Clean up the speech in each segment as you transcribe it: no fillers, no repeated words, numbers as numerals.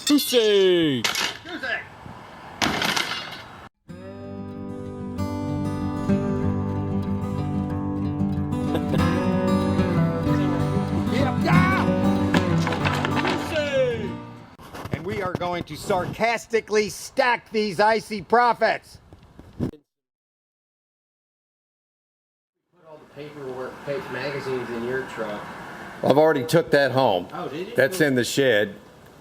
Goosey! And we are going to sarcastically stack these Icy Profits. Put all the paperwork, magazines in your truck. I've already took that home. Oh, did you? That's in the shed.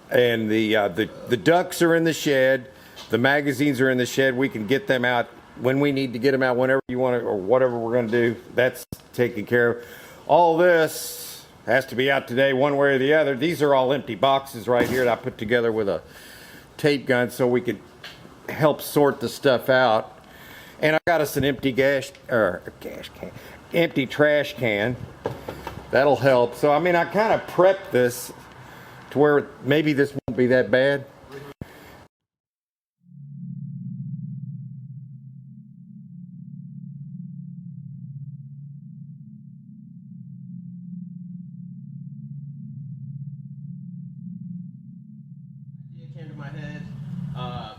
And the ducks are in the shed. The magazines are in the shed. We can get them out when we need to get them out, whenever you want to, or whatever we're going to do. That's taken care of. All this has to be out today one way or the other. These are all empty boxes right here that I put together with a tape gun so we could help sort the stuff out. And I got us an empty empty trash can. That'll help. So I mean, I kind of prepped this to where maybe this won't be that bad. Came to my head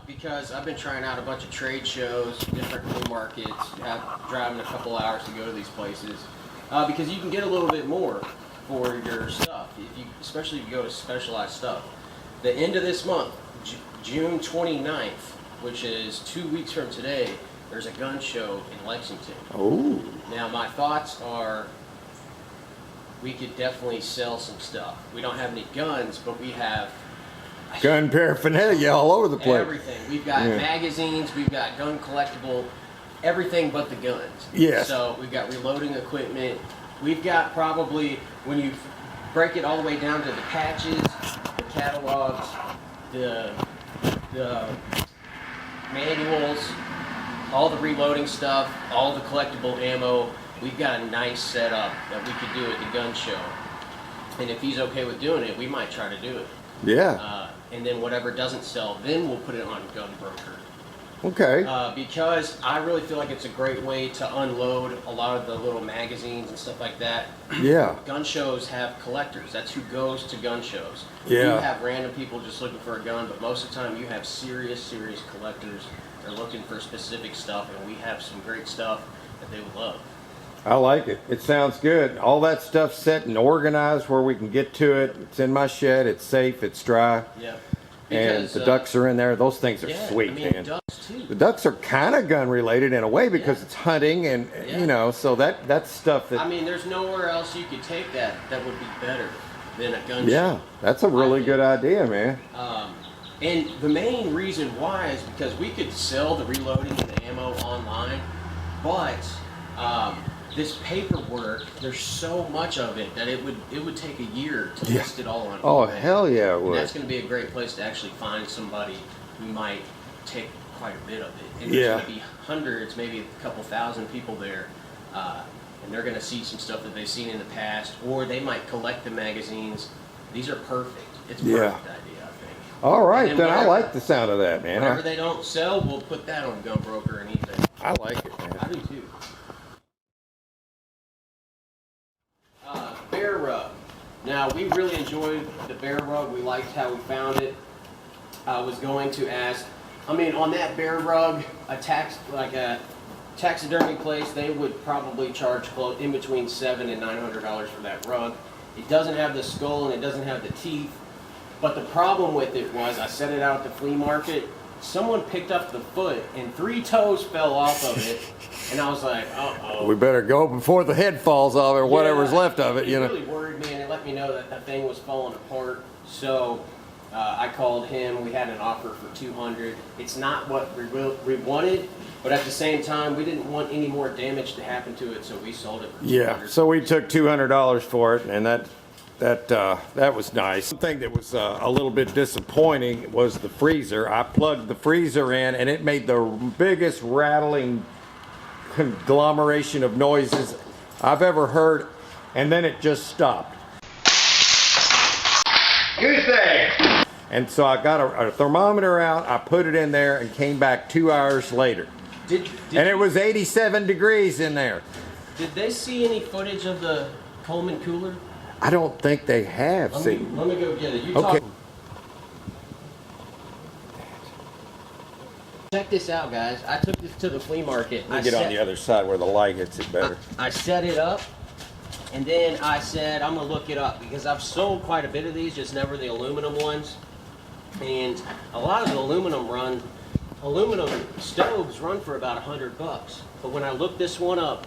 because I've been trying out a bunch of trade shows, different flea markets, driving a couple hours to go to these places because you can get a little bit more for your stuff, especially if you go to specialized stuff. The end of this month, June 29th, which is 2 weeks from today, there's a gun show in Lexington. Oh. Now my thoughts are we could definitely sell some stuff. We don't have any guns, but we have Gun paraphernalia all over the place. everything. We've got magazines, we've got gun collectible, everything but the guns. Yes. So we've got reloading equipment. We've got probably, when you break it all the way down to the patches, the catalogs, the manuals, all the reloading stuff, all the collectible ammo, we've got a nice setup that we could do at the gun show. And if he's okay with doing it, we might try to do it. Yeah. And then whatever doesn't sell, then we'll put it on Gun Broker. Okay. Because I really feel like it's a great way to unload a lot of the little magazines and stuff like that. Yeah. Gun shows have collectors. That's who goes to gun shows. Yeah. You have random people just looking for a gun, but most of the time you have serious collectors. They're looking for specific stuff, and we have some great stuff that they would love. I like it. It sounds good. All that stuff's set and organized where we can get to it. It's in my shed. It's safe. It's dry. Yeah. And Because, the ducks are in there. Those things are sweet, I mean, man. ducks too. The ducks are kind of gun related in a way because it's hunting and you know, so that's stuff that. I mean, there's nowhere else you could take that would be better than a gun show. Yeah, that's a really good idea, man. And the main reason why is because we could sell the reloading and the ammo online, but this paperwork, there's so much of it that it would take a year to list it all on Oh, eBay. hell yeah, it And would. that's going to be a great place to actually find somebody who might take quite a bit of it. And Yeah. there's going to be hundreds, maybe a couple thousand people there, and they're going to see some stuff that they've seen in the past, or they might collect the magazines. These are perfect. It's a perfect idea, I think. All right, And then I whatever- like the sound of that, man. Whatever they don't sell, we'll put that on Gun Broker and eBay. I like it, man. I do too. Bear rug. Now, we really enjoyed the bear rug. We liked how we found it. I was going to ask, I mean, on that bear rug, a taxidermy place, they would probably charge close in between $700 and $900 for that rug. It doesn't have the skull and it doesn't have the teeth. But the problem with it was, I set it out at the flea market. Someone picked up the foot and 3 toes fell off of it, and I was like, uh-oh. We better go before the head falls off or whatever's left of it, you know. It really worried me, and it let me know that the thing was falling apart. So I called him. We had an offer for $200. It's not what we wanted, but at the same time, we didn't want any more damage to happen to it, so we sold it for $200. Yeah, so we took $200 for it, and that was nice. One thing that was a little bit disappointing was the freezer. I plugged the freezer in, and it made the biggest rattling conglomeration of noises I've ever heard, and then it just stopped. Goosey! And so I got a thermometer out, I put it in there, and came back 2 hours later. And it was 87 degrees in there. Did they see any footage of the Coleman cooler? I don't think they have. Let See. me go get it. You Okay. talk. Check this out, guys. I took this to the flea market. Let me get on the other side where the light hits it better. I set it up, and then I said I'm gonna look it up because I've sold quite a bit of these, just never the aluminum ones. And a lot of the aluminum stoves run for about $100. But when I looked this one up,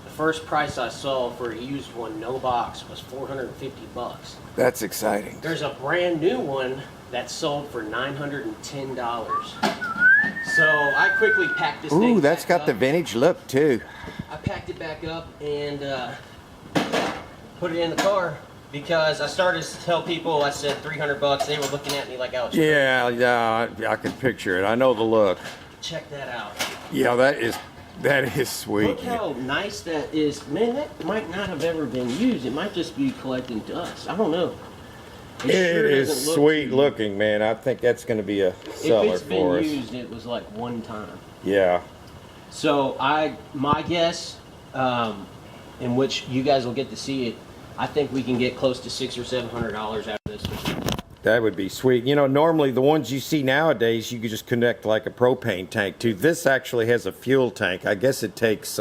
the first price I saw for a used one, no box, was $450. That's exciting. There's a brand new one that sold for $910. So I quickly packed this thing. Ooh, that's back got up. the vintage look too. I packed it back up and put it in the car because I started to tell people, I said $300. They were looking at me like I was crazy. Yeah, I can picture it. I know the look. Check that out. Yeah, that is sweet. Look how nice that is. Man, that might not have ever been used. It might just be collecting dust. I don't know. It sure is doesn't look sweet too- looking, man. I think that's going to be a seller If it's been for us. used, it was like one time. Yeah. So my guess, in which you guys will get to see it, I think we can get close to $600 or $700 out of this. That would be sweet. You know, normally the ones you see nowadays, you could just connect like a propane tank to. This actually has a fuel tank. I guess it takes.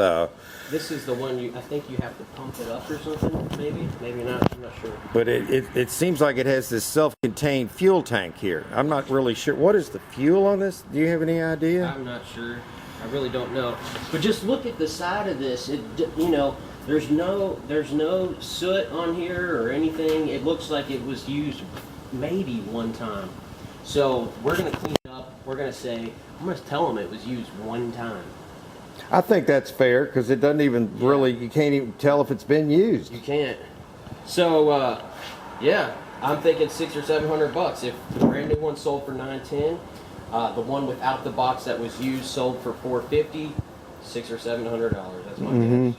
This is the one I think you have to pump it up or something. Maybe not. I'm not sure. But it seems like it has this self-contained fuel tank here. I'm not really sure. What is the fuel on this? Do you have any idea? I'm not sure. I really don't know. But just look at the side of this. You know, there's no soot on here or anything. It looks like it was used maybe one time. So we're gonna clean it up. We're gonna say, I'm gonna tell them it was used one time. I think that's fair because it doesn't even really. You can't even tell if it's been used. You can't. So yeah, I'm thinking $600 or $700. If the brand new one sold for $910, the one without the box that was used sold for $450, $600 or $700. That's my guess.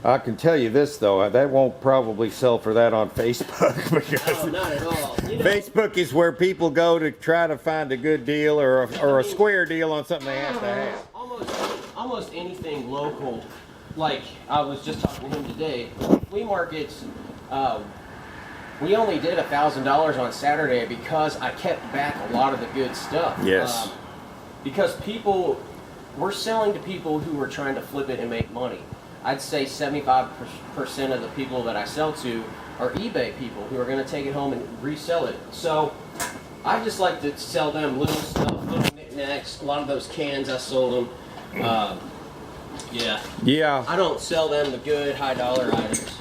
I can tell you this though, that won't probably sell for that on Facebook because No, not at all. You know, Facebook is where people go to try to find a good deal or a square deal on something they have to have. almost anything local. Like I was just talking to him today. Flea markets. We only did $1,000 on Saturday because I kept back a lot of the good stuff. Yes. Because we're selling to people who are trying to flip it and make money. I'd say 75% of the people that I sell to are eBay people who are going to take it home and resell it. So I just like to sell them little stuff, little knickknacks. A lot of those cans I sold them. Yeah. I don't sell them the good high dollar items.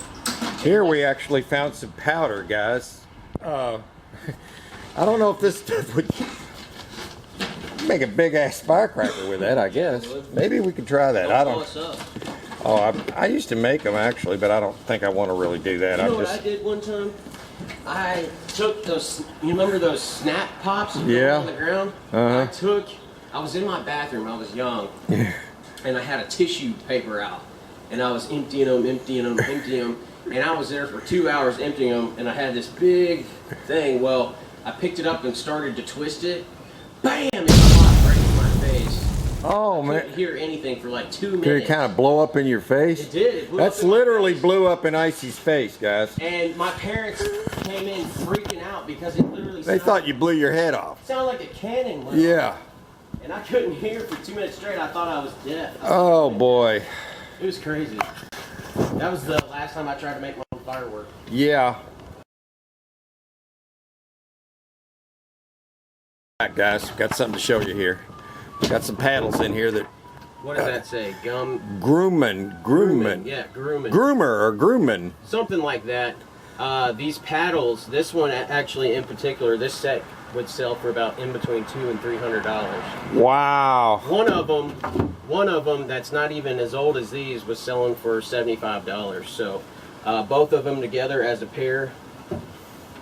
Here we actually found some powder, guys. I don't know if this stuff would make a big ass firecracker with that. I guess maybe we could try that. I don't. I used to make them actually, but I don't think I want to really do that. You know what I did one time? I took those. You remember those snap pops? Yeah. On the ground. I was in my bathroom. I was young, and I had a tissue paper out, and I was emptying them. And I was there for 2 hours emptying them, and I had this big thing. Well, I picked it up and started to twist it. Bam! It popped right in my face. Oh I man! couldn't hear anything for like 2 minutes. Did it kind of blow up in your face? It did. It blew That's up in my literally face. blew up in Icy's face, guys. And my parents came in freaking out because it literally They thought you blew your head off. sounded like a cannon went Yeah. off. And I couldn't hear for 2 minutes straight. I thought I was deaf. Oh boy. It was crazy. That was the last time I tried to make my own firework. Yeah. All right, guys, got something to show you here. Got some paddles in here that What does that say? Groomman. Yeah, grooming. Groomer or groomman. Something like that. These paddles, this one actually in particular, this set would sell for about in between $200 and $300. Wow. One of them that's not even as old as these was selling for $75. So both of them together as a pair.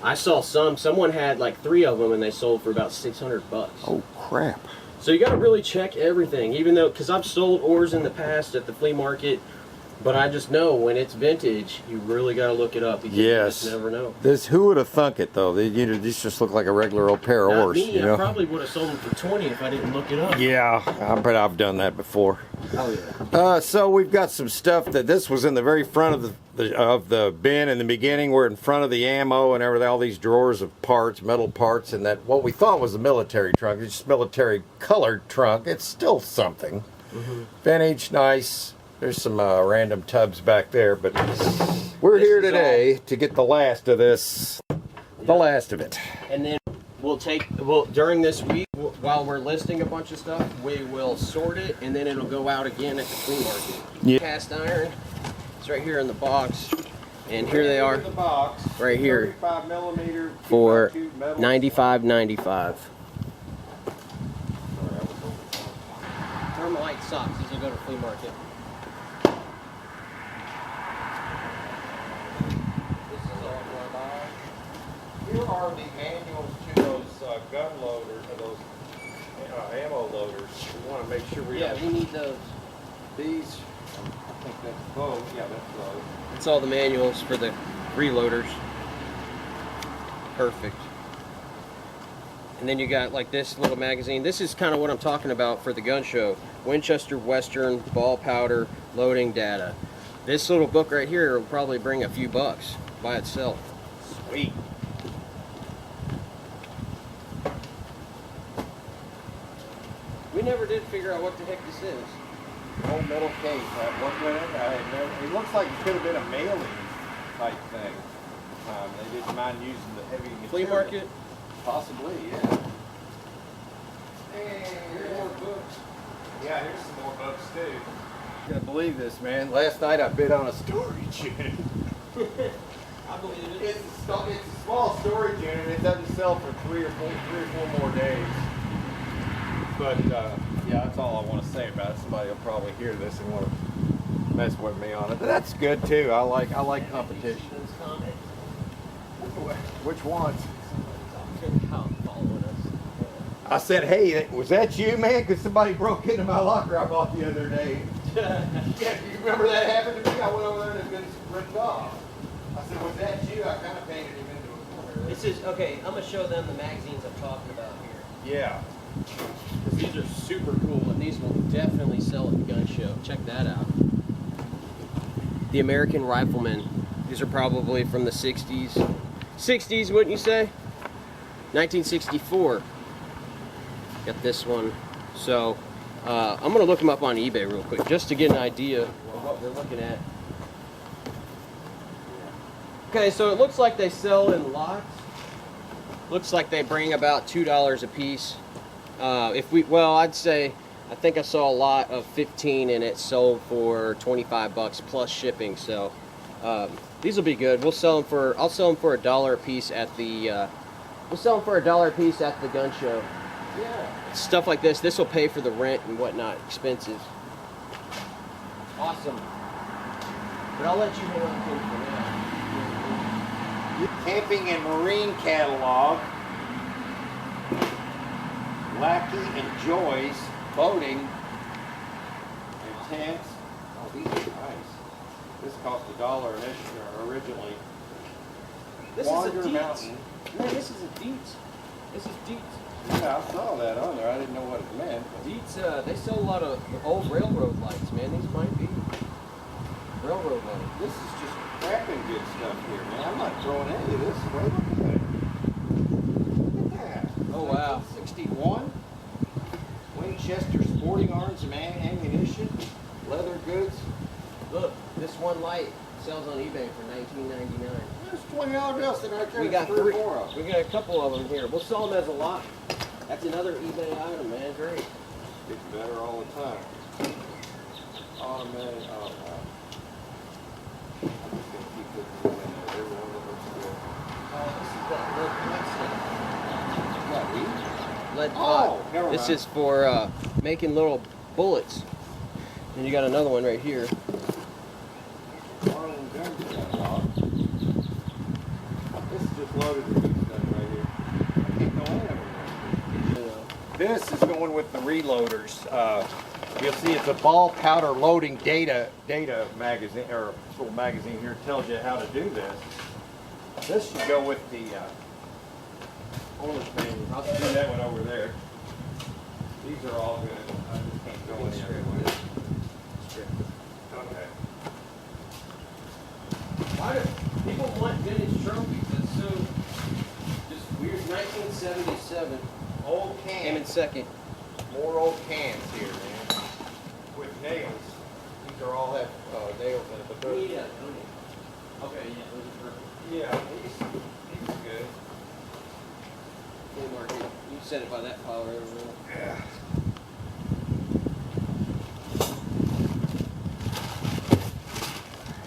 I saw someone had like 3 of them and they sold for about $600. Oh crap. So you got to really check everything, even though, because I've sold ores in the past at the flea market, But I just know when it's vintage, you really got to look it up because you Yes. just never know. This, who would have thunk it though? These just look like a regular old pair of Not horse. me, You know? I probably would have sold them for 20 if I didn't look it up. Yeah, I bet I've done that before. Oh yeah. So we've got some stuff that this was in the very front of the bin in the beginning. We're in front of the ammo and everything, all these drawers of parts, metal parts, and that what we thought was a military trunk. It's just military colored trunk. It's still something. Vintage, nice. There's some random tubs back there, but we're here today to get the last of this, the last of it. And then during this week, while we're listing a bunch of stuff, we will sort it, and then it'll go out again at the flea market. Yeah. Cast iron, it's right here in the box, and here they are, In the box, right here, 35 millimeter for 2x2 metal. $95.95. Thermalite socks. These will go to flea market. Here are the manuals to those gun loaders, or those ammo loaders. We want to make sure we Yeah, we need those. these. I think that's both. Yeah, that's both. It's all the manuals for the reloaders. Perfect. And then you got like this little magazine. This is kind of what I'm talking about for the gun show. Winchester Western ball powder loading data. This little book right here will probably bring a few bucks by itself. Sweet. We never did figure out what the heck this is. Old metal case. It looks like it could have been a mailing type thing. They didn't mind using the heavy material. Flea market. Possibly, yeah. And here's more books. Yeah, here's some more books too. You gotta believe this, man. Last night I bid on a storage unit. I believe it. It's a small storage unit. It doesn't sell for three or four more days. But yeah, that's all I want to say about it. Somebody will probably hear this and want to mess with me on it. But that's good too. I like competition. Which ones? I said, hey, was that you, man? Because somebody broke into my locker I bought the other day. Yeah, you remember that happened to me? I went over there and it had been ripped off. I said, was that you? I kind of painted him into a corner. This is, okay, I'm going to show them the magazines I'm talking about here. Yeah. Because these are super cool, and these will definitely sell at the gun show. Check that out. The American Rifleman. These are probably from the 60s. 60s, wouldn't you say? 1964. Got this one. So, I'm going to look them up on eBay real quick, just to get an idea of what we're looking at. Okay, so it looks like they sell in lots. Looks like they bring about $2 a piece. I'd say, I think I saw a lot of 15 and it sold for 25 bucks plus shipping. So these will be good. I'll sell them for $1 a piece at the gun show. Yeah. Stuff like this. This will pay for the rent and whatnot, expenses. Awesome. But I'll let you hang on to it for now. Camping and Marine Catalog. Lackey enjoys boating and tents. Oh, these are nice. This cost $1 originally. This Wander is a Mountain. Man, this is a Dietz. This is Dietz. Yeah, I saw that on there. I didn't know what it meant. Dietz, they sell a lot of old railroad lights, man. These might be railroad lights. This is just crapping good stuff here, man. I'm not throwing any of this away. Look at that. Oh, wow. 61. Winchester sporting arms and ammunition. Leather goods. Look, this one light sells on eBay for $19.99. There's $20 bills sitting right there. We got three or four of them. We got a couple of them here. We'll sell them as a lot. That's another eBay item, man. Great. Gets better all the time. Oh man, oh wow. I'm just gonna keep looking in there. Every one that looks good. This is that lead pot. Lead Oh, pot. never This mind. is for making little bullets. And you got another one right here. Marlin Guns catalog. This is just loaded with good stuff right here. I keep going everywhere. This is going with the reloaders. You'll see it's a ball powder loading data magazine, or little magazine here. It tells you how to do this. This should go with the orange manual. I'll do that one over there. These are all good. I just can't go any other way. Okay. Why do people want vintage trophies? That's so just weird. 1977. Old Came cans. in second. More old cans here, man. With nails. These are all have nails in it, but those. Yeah. Okay, yeah, those are perfect. Yeah, he's good. Full market. You set it by that pile right over there. Yeah.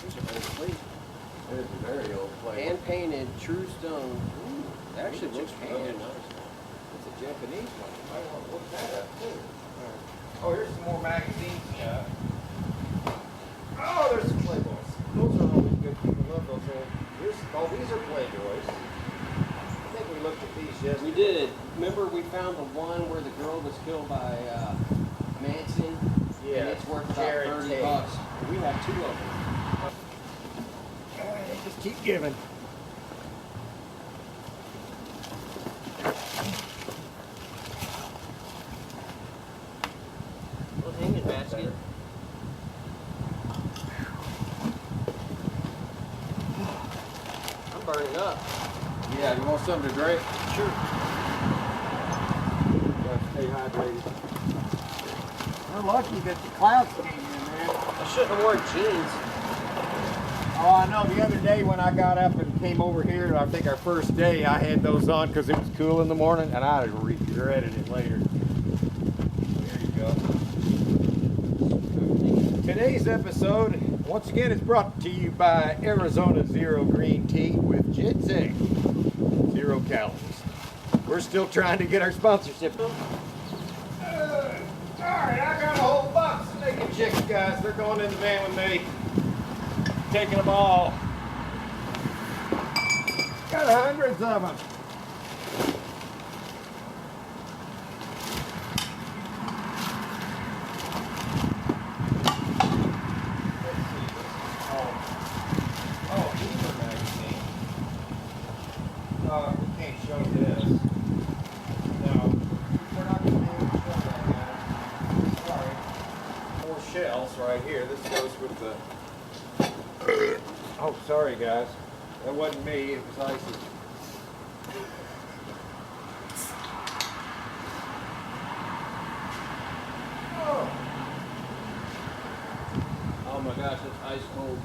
These are old plates. It is a very old plate. Hand painted, true stone. Ooh, it actually looks really nice. It's a Japanese one. You might want to look that up too. Oh, here's some more magazines. Yeah. Oh, there's some Playboys. Those are always good. People love those old. These are Playboys. I think we looked at these yesterday. We did. Remember we found the one where the girl was killed by Manson? Yeah. And it's worth about Sharon $30. Tate. We have two of them. Just keep giving. Little hanging basket. I'm burning up. Yeah, you want something to drink? Sure. Gotta stay hydrated. We're lucky that the clouds came in, man. I shouldn't have worn jeans. Oh, I know. The other day when I got up and came over here, I think our first day, I had those on because it was cool in the morning, and I regretted it later. There you go. Today's episode, once again, is brought to you by Arizona Zero Green Tea with ginseng. 0 calories. We're still trying to get our sponsorship. All right, I got a whole box of naked chicks, guys. They're going in the van with me. Taking them all. Got hundreds of them. Let's see. Oh, these are magazines. We can't show this. No, we're not going to be able to show that, guys. Sorry. More shells right here. This goes with the. Oh, sorry guys. That wasn't me, it was Icy. Oh my gosh, it's ice cold.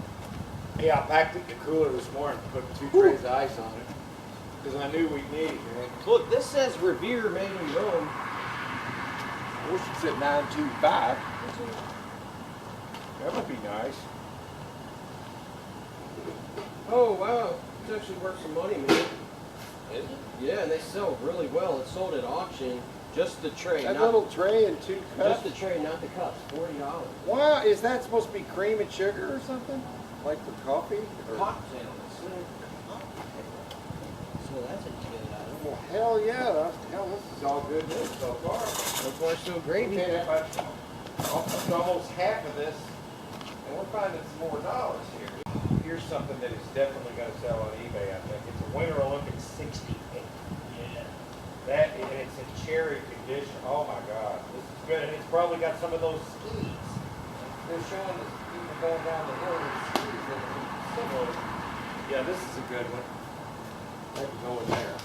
Yeah, I packed it in the cooler this morning, put 2 trays of ice on it. Because I knew we'd need it, man. Look, this says Revere made in Rome. I wish it said 925. That would be nice. Oh wow, it's actually worth some money, man. Is it? Yeah, and they sell really well. It's sold at auction. Just the tray. That not, little tray and 2 cups. Just the tray, not the cups. $40. Wow, is that supposed to be cream and sugar or something? Like for coffee? Or? Cocktail. So that's a good item. Well, hell yeah. Hell, this is all good news so far. So far, so great. Okay, it's almost half of this, and we're finding some more dollars here. Here's something that is definitely going to sell on eBay, I think. It's a Winter Olympics 68. Yeah. That, and it's in cherry condition. Oh my God, this is good, and it's probably got some of those skis. They're showing the people going down the hill with skis that are similar. Yeah, this is a good one. That can go in there.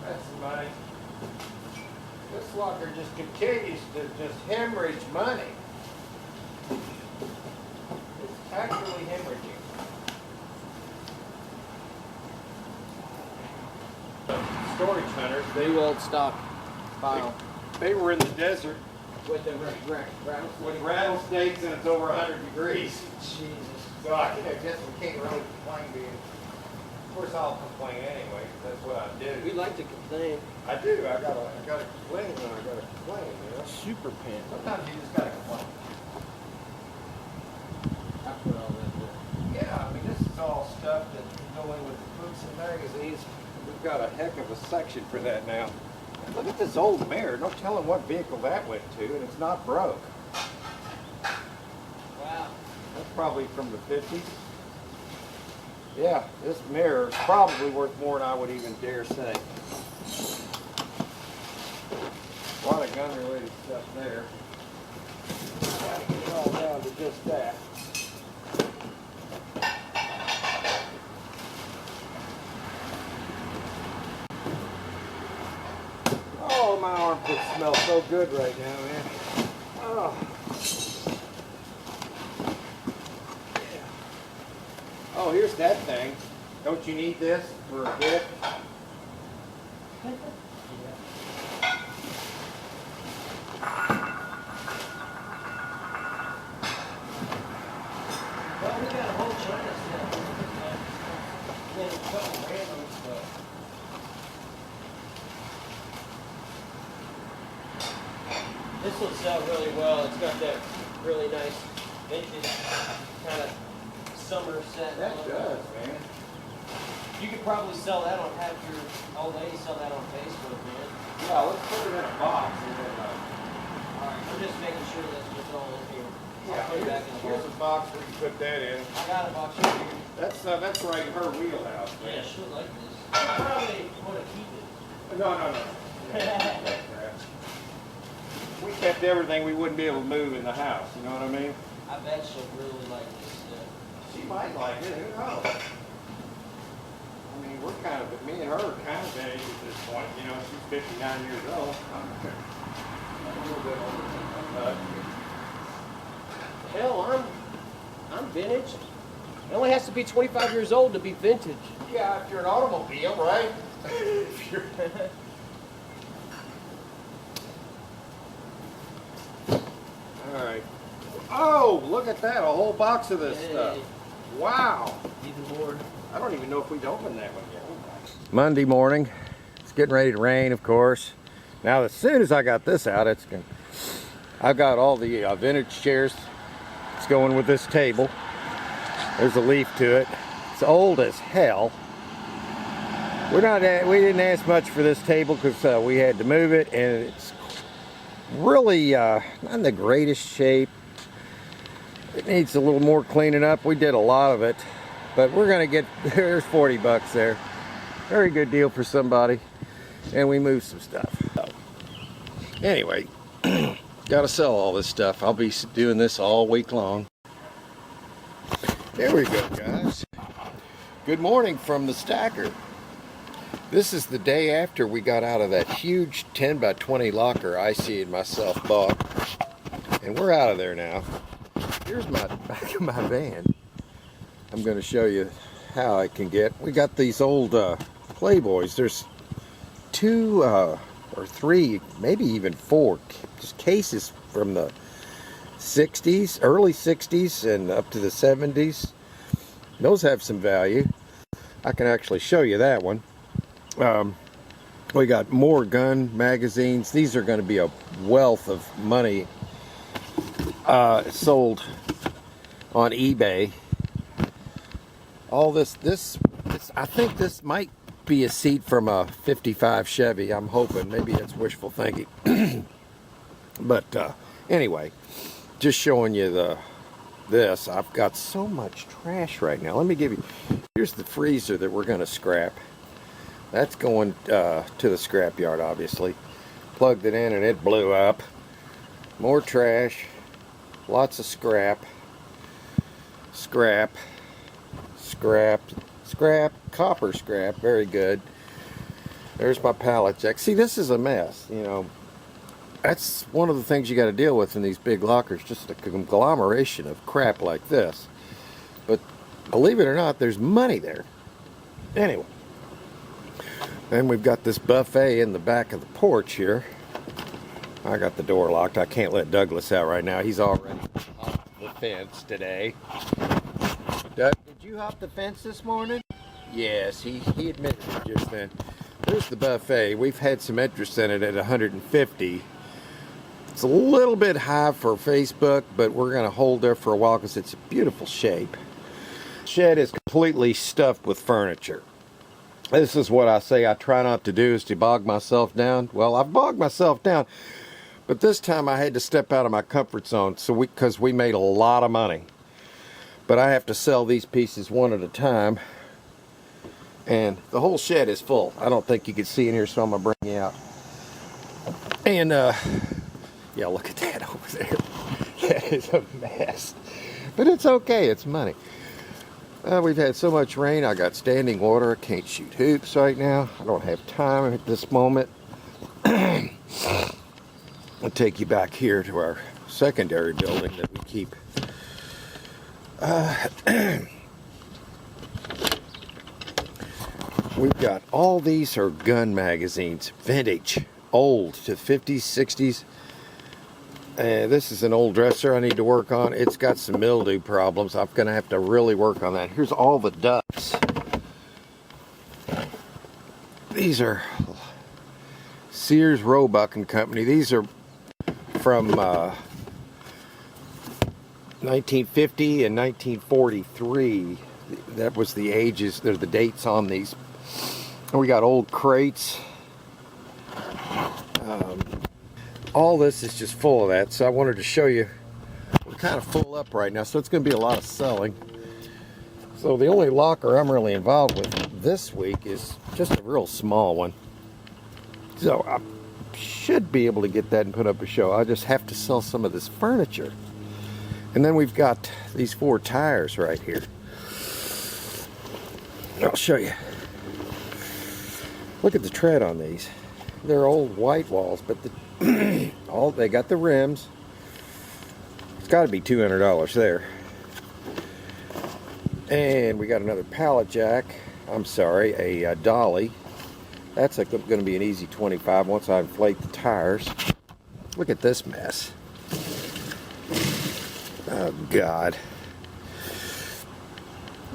That's money. This locker just continues to just hemorrhage money. It's actually hemorrhaging. Storage hunters, New old stock file. they were in the desert With the with rattlesnakes and it's over 100 degrees. Jesus. So I guess we can't really complain being. Of course I'll complain anyway, 'cause that's what I do. We like to complain. I do. I gotta complain when I gotta complain, you know? Super pants. Sometimes you just gotta complain. I put all that there. Yeah, I mean, this is all stuff that can go in with the books and magazines. We've got a heck of a section for that now. Look at this old mirror. No telling what vehicle that went to, and it's not broke. Wow. That's probably from the 50s. Yeah, this mirror is probably worth more than I would even dare say. A lot of gun-related stuff there. Gotta get it all down to just that. Oh, my armpits smell so good right now, man. Oh. Yeah. Oh, here's that thing. Don't you need this for a gift? Well, we got a whole China set. And a couple random stuff. This will sell really well. It's got that really nice vintage kind of summer set. That does, man. You could probably sell that on, have your old lady sell that on Facebook, man. Yeah, let's put it in a box. And then, Alright, I'm just making sure that's what's all in here. I'll put it back in the here's box. a box where you put that in. I got a box right here. That's right in her wheelhouse, Yeah, man. she'll like this. I probably want to keep it. No. We kept everything we wouldn't be able to move in the house, you know what I mean? I bet she'll really like this stuff. She might like it, who knows? I mean, we're kind of, me and her are kind of age at this point, you know, she's 59 years old. I'm a little bit older than that. Hell, I'm vintage. It only has to be 25 years old to be vintage. Yeah, if you're an automobile, right? If you're... All right. Oh, look at that, a whole box of this stuff. Wow. Even more. I don't even know if we'd opened that one yet. Monday morning. It's getting ready to rain, of course. Now, as soon as I got this out, I've got all the vintage chairs. It's going with this table. There's a leaf to it. It's old as hell. We didn't ask much for this table because we had to move it, and it's really not in the greatest shape. It needs a little more cleaning up. We did a lot of it, but we're gonna get, there's 40 bucks there. Very good deal for somebody, and we moved some stuff. So, anyway, gotta sell all this stuff. I'll be doing this all week long. There we go, guys. Good morning from the stacker. This is the day after we got out of that huge 10 by 20 locker Icy and myself bought, and we're out of there now. Here's my back of my van. I'm going to show you how I can get. We got these old Playboys. There's 2 or 3, maybe even 4, just cases from the 60s, early 60s and up to the 70s. Those have some value. I can actually show you that one. We got more gun magazines. These are going to be a wealth of money sold on eBay. All this, I think this might be a seat from a 55 Chevy. I'm hoping. Maybe it's wishful thinking. But anyway, just showing you this. I've got so much trash right now. Let me give you, here's the freezer that we're going to scrap. That's going to the scrap yard, obviously. Plugged it in and it blew up. More trash. Lots of scrap. Scrap. Copper scrap. Very good. There's my pallet jack. See, this is a mess, you know. That's one of the things you got to deal with in these big lockers. Just a conglomeration of crap like this. But believe it or not, there's money there. Anyway. Then we've got this buffet in the back of the porch here. I got the door locked. I can't let Douglas out right now. He's already off the fence today. Doug, did you hop the fence this morning? Yes, he admitted it just then. There's the buffet. We've had some interest in it at 150. It's a little bit high for Facebook, but we're going to hold there for a while because it's a beautiful shape. Shed is completely stuffed with furniture. This is what I say I try not to do, is to bog myself down. Well, I've bogged myself down, but this time I had to step out of my comfort zone, because we made a lot of money. But I have to sell these pieces one at a time, and the whole shed is full. I don't think you can see in here, so I'm gonna bring you out. And yeah, look at that over there. That is a mess, but it's okay. It's money. We've had so much rain. I got standing water. I can't shoot hoops right now. I don't have time at this moment. I'll take you back here to our secondary building that we keep. We've got all these are gun magazines, vintage, old, to 50s, 60s. This is an old dresser I need to work on. It's got some mildew problems. I'm going to have to really work on that. Here's all the ducks. These are Sears, Roebuck and Company. These are from 1950 and 1943. That was the ages. They're the dates on these. And we got old crates. All this is just full of that, so I wanted to show you. We're kind of full up right now, so it's going to be a lot of selling. So the only locker I'm really involved with this week is just a real small one. So I should be able to get that and put up a show. I just have to sell some of this furniture. And then we've got these 4 tires right here. I'll show you. Look at the tread on these. They're old white walls, but they got the rims. It's got to be $200 there. And we got another pallet jack. I'm sorry, a dolly. That's going to be an easy 25 once I inflate the tires. Look at this mess. Oh God.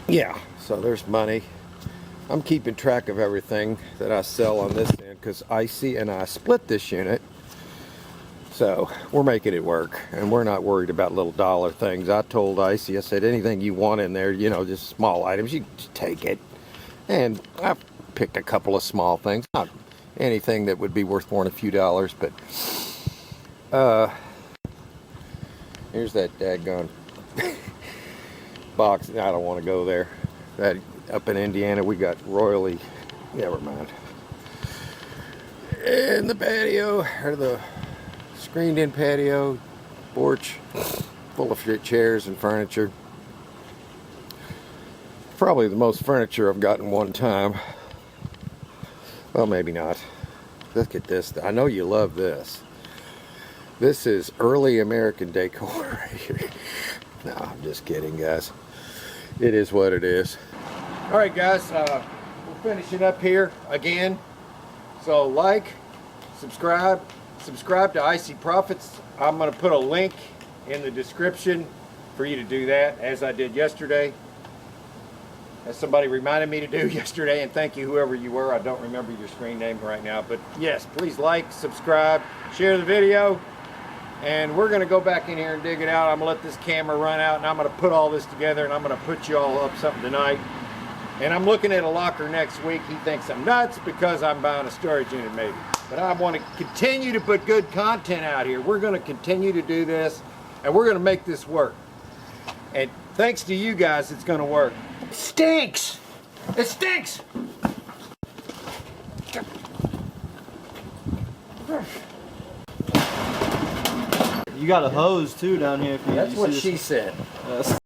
Yeah, so there's money. I'm keeping track of everything that I sell on this end, because Icy and I split this unit. So we're making it work, and we're not worried about little dollar things. I told Icy, I said, anything you want in there, you know, just small items, you just take it. And I picked a couple of small things, not anything that would be worth more than a few dollars, but here's that daggone box. I don't want to go there. That up in Indiana, we got royally, never mind. And the patio, or the screened-in patio, porch, full of chairs and furniture. Probably the most furniture I've gotten one time. Well, maybe not. Look at this. I know you love this. This is early American decor right here. No, I'm just kidding, guys. It is what it is. All right, guys, we're finishing up here again. So like, subscribe to Icy Profits. I'm going to put a link in the description for you to do that, as I did yesterday. As somebody reminded me to do yesterday, and thank you whoever you were. I don't remember your screen name right now, but yes, please like, subscribe, share the video, and we're going to go back in here and dig it out. I'm going to let this camera run out, and I'm going to put all this together, and I'm going to put you all up something tonight. And I'm looking at a locker next week. He thinks I'm nuts because I'm buying a storage unit maybe. But I want to continue to put good content out here. We're going to continue to do this, and we're going to make this work. And thanks to you guys, it's going to work. It stinks! It stinks! You got a hose too down here. If you, That's you what see she said.